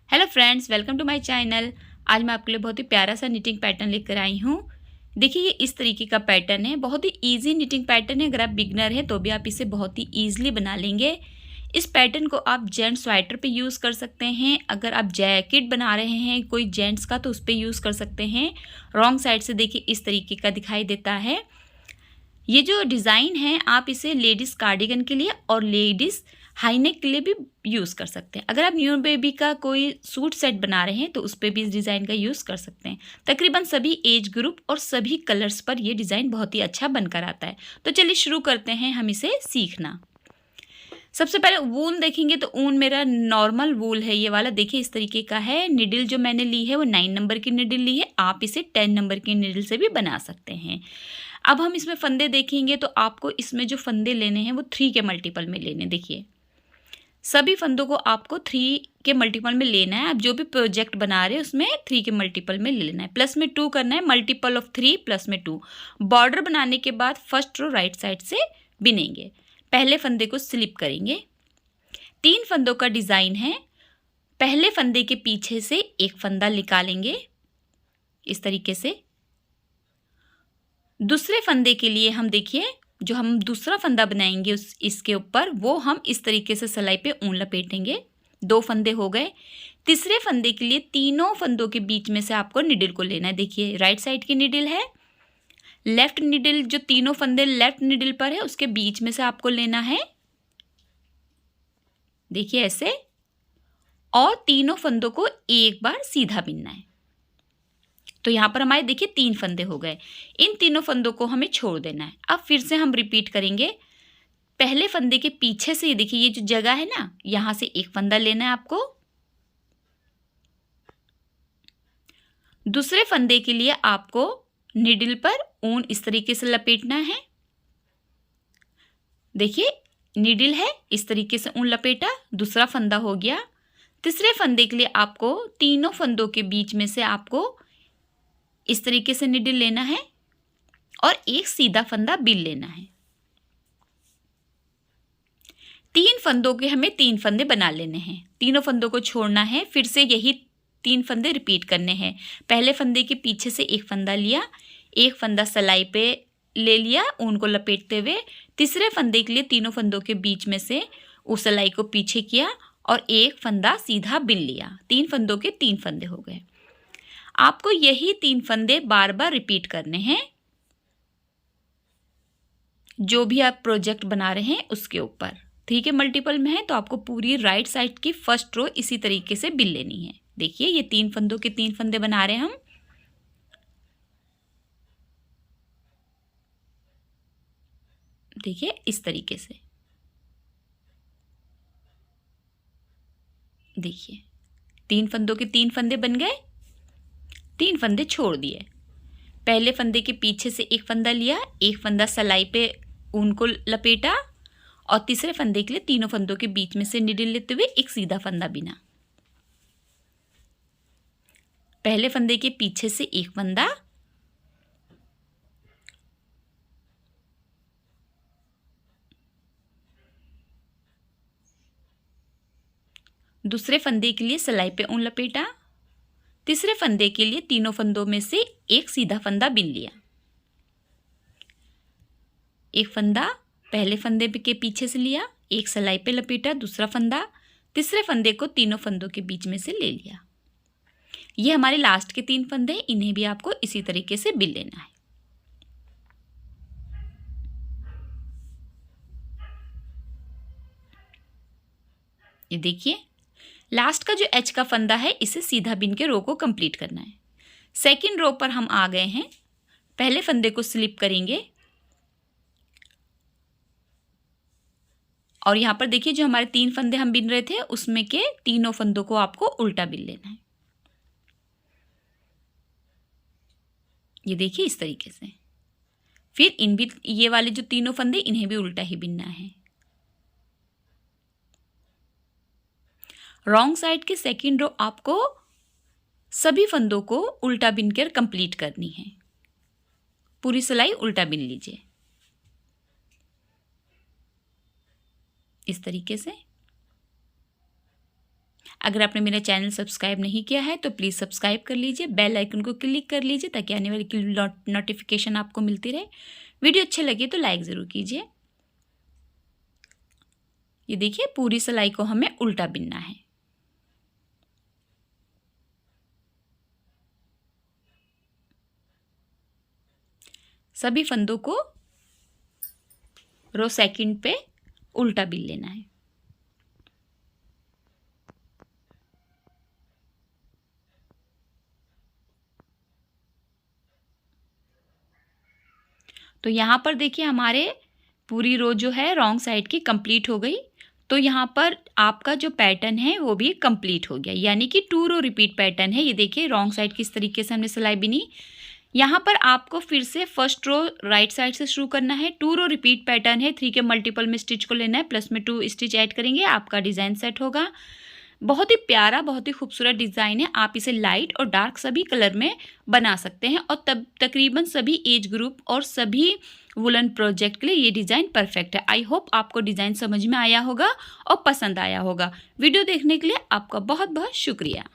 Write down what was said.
Hello friends, welcome to my channel. आज मैं आपके लिए बहुत ही प्यारा सा निटिंग पैटर्न लेकर आई हूँ। देखिए, ये इस तरीके का पैटर्न है। बहुत ही इजी निटिंग पैटर्न है। अगर आप बिगनर हैं तो भी आप इसे बहुत ही ईजिली बना लेंगे। इस पैटर्न को आप जेंट्स स्वेटर पे यूज़ कर सकते हैं। अगर आप जैकेट बना रहे हैं कोई जेंट्स का तो उस पर यूज़ कर सकते हैं। रॉन्ग साइड से देखिए इस तरीके का दिखाई देता है। ये जो डिज़ाइन है आप इसे लेडीज़ कार्डिगन के लिए और लेडीज़ हाई नेक के लिए भी यूज़ कर सकते हैं। अगर आप न्यू बेबी का कोई सूट सेट बना रहे हैं तो उस पर भी इस डिज़ाइन का यूज़ कर सकते हैं। तकरीबन सभी एज ग्रुप और सभी कलर्स पर ये डिज़ाइन बहुत ही अच्छा बनकर आता है। तो चलिए शुरू करते हैं हम इसे सीखना। सबसे पहले वूल देखेंगे तो ऊन मेरा नॉर्मल वूल है, ये वाला देखिए इस तरीके का है। निडल जो मैंने ली है वो 9 नंबर की निडल ली है। आप इसे 10 नंबर की निडल से भी बना सकते हैं। अब हम इसमें फंदे देखेंगे तो आपको इसमें जो फंदे लेने हैं वो 3 के मल्टीपल में लेने। देखिए सभी फंदों को आपको 3 के मल्टीपल में लेना है। आप जो भी प्रोजेक्ट बना रहे हैं उसमें 3 के मल्टीपल में ले लेना है। प्लस में 2 करना है, मल्टीपल ऑफ 3 प्लस में 2। बॉर्डर बनाने के बाद फर्स्ट रो राइट साइड से बिनेंगे। पहले फंदे को स्लिप करेंगे। 3 फंदों का डिज़ाइन है। पहले फंदे के पीछे से एक फंदा निकालेंगे इस तरीके से। दूसरे फंदे के लिए हम देखिए जो हम दूसरा फंदा बनाएंगे इसके ऊपर वो हम इस तरीके से सिलाई पे ऊन लपेटेंगे। 2 फंदे हो गए। तीसरे फंदे के लिए तीनों फंदों के बीच में से आपको निडल को लेना है। देखिए राइट साइड की निडल है, लेफ्ट निडल जो तीनों फंदे लेफ्ट निडल पर है उसके बीच में से आपको लेना है। देखिए ऐसे, और तीनों फंदों को एक बार सीधा बिनना है। तो यहाँ पर हमारे देखिए 3 फंदे हो गए। इन तीनों फंदों को हमें छोड़ देना है। अब फिर से हम रिपीट करेंगे। पहले फंदे के पीछे से ये देखिए ये जो जगह है ना, यहाँ से एक फंदा लेना है आपको। दूसरे फंदे के लिए आपको निडल पर ऊन इस तरीके से लपेटना है। देखिए निडल है, इस तरीके से ऊन लपेटा, दूसरा फंदा हो गया। तीसरे फंदे के लिए आपको तीनों फंदों के बीच में से आपको इस तरीके से निडल लेना है और एक सीधा फंदा बिन लेना है। 3 फंदों के हमें 3 फंदे बना लेने हैं। तीनों फंदों को छोड़ना है। फिर से यही 3 फंदे रिपीट करने हैं। पहले फंदे के पीछे से एक फंदा लिया, एक फंदा सिलाई पे ले लिया ऊन को लपेटते हुए। तीसरे फंदे के लिए तीनों फंदों के बीच में से उस सिलाई को पीछे किया और एक फंदा सीधा बिन लिया। 3 फंदों के 3 फंदे हो गए। आपको यही 3 फंदे बार बार रिपीट करने हैं जो भी आप प्रोजेक्ट बना रहे हैं उसके ऊपर। 3 के मल्टीपल में है तो आपको पूरी राइट साइड की फर्स्ट रो इसी तरीके से बिन लेनी है। देखिए ये 3 फंदों के 3 फंदे बना रहे हैं हम। देखिए इस तरीके से। देखिए 3 फंदों के 3 फंदे बन गए। 3 फंदे छोड़ दिए। पहले फंदे के पीछे से एक फंदा लिया, एक फंदा सिलाई पे ऊन को लपेटा और तीसरे फंदे के लिए तीनों फंदों के बीच में से निडल लेते हुए एक सीधा फंदा बिना। पहले फंदे के पीछे से एक फंदा, दूसरे फंदे के लिए सिलाई पे ऊन लपेटा, तीसरे फंदे के लिए तीनों फंदों में से एक सीधा फंदा बिन लिया। एक फंदा पहले फंदे के पीछे से लिया, एक सिलाई पे लपेटा, दूसरा फंदा, तीसरे फंदे को तीनों फंदों के बीच में से ले लिया। ये हमारे लास्ट के 3 फंदे, इन्हें भी आपको इसी तरीके से बिन लेना है। ये देखिए लास्ट का जो एच का फंदा है इसे सीधा बिन के रो को कंप्लीट करना है। सेकंड रो पर हम आ गए हैं। पहले फंदे को स्लिप करेंगे और यहाँ पर देखिए जो हमारे 3 फंदे हम बिन रहे थे उसमें के तीनों फंदों को आपको उल्टा बिन लेना है। ये देखिए इस तरीके से। फिर इन भी ये वाले जो तीनों फंदे इन्हें भी उल्टा ही बिनना है। रॉन्ग साइड के सेकंड रो आपको सभी फंदों को उल्टा बिनकर कंप्लीट करनी है। पूरी सिलाई उल्टा बिन लीजिए इस तरीके से। अगर आपने मेरा चैनल सब्सक्राइब नहीं किया है तो प्लीज़ सब्सक्राइब कर लीजिए, बेल आइकन को क्लिक कर लीजिए ताकि आने वाली नोटिफिकेशन आपको मिलती रहे। वीडियो अच्छे लगे तो लाइक ज़रूर कीजिए। ये देखिए पूरी सिलाई को हमें उल्टा बिनना है। सभी फंदों को रो सेकंड पे उल्टा बिन लेना है। तो यहाँ पर देखिए हमारे पूरी रो जो है रॉन्ग साइड की कंप्लीट हो गई। तो यहाँ पर आपका जो पैटर्न है वो भी कंप्लीट हो गया, यानी कि 2 रो रिपीट पैटर्न है। ये देखिए रॉन्ग साइड किस तरीके से हमने सिलाई बिनी। यहाँ पर आपको फिर से फर्स्ट रो राइट साइड से शुरू करना है। 2 रो रिपीट पैटर्न है, 3 के मल्टीपल में स्टिच को लेना है, प्लस में 2 स्टिच ऐड करेंगे, आपका डिज़ाइन सेट होगा। बहुत ही प्यारा, बहुत ही खूबसूरत डिज़ाइन है। आप इसे लाइट और डार्क सभी कलर में बना सकते हैं और तब तकरीबन सभी एज ग्रुप और सभी वुलन प्रोजेक्ट के लिए ये डिज़ाइन परफेक्ट है। आई होप आपको डिज़ाइन समझ में आया होगा और पसंद आया होगा। वीडियो देखने के लिए आपका बहुत बहुत शुक्रिया।